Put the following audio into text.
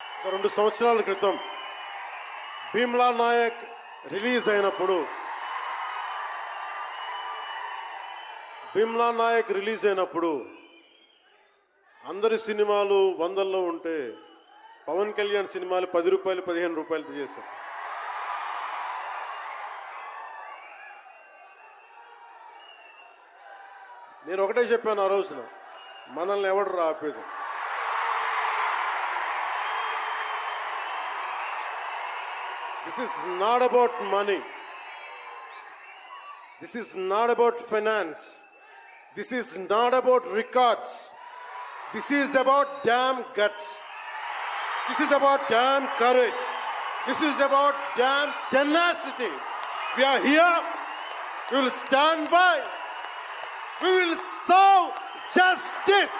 2 సంవత్సరాల క్రితం భీమ్లా నాయక్ రిలీజ్ అయినప్పుడు అందరి సినిమాలు వందల్లో ఉంటే పవన్ కళ్యాణ్ సినిమాలు 10 రూపాయలు 15 రూపాయలతో చేశారు. నేను ఒకటే చెప్పాను ఆ రోజున, మనల్ని ఎవడు ఆపేది. This is not about money. This is not about finance. This is not about records. This is about damn guts. This is about damn courage. This is about damn tenacity. We are here. We will stand by. We will serve justice.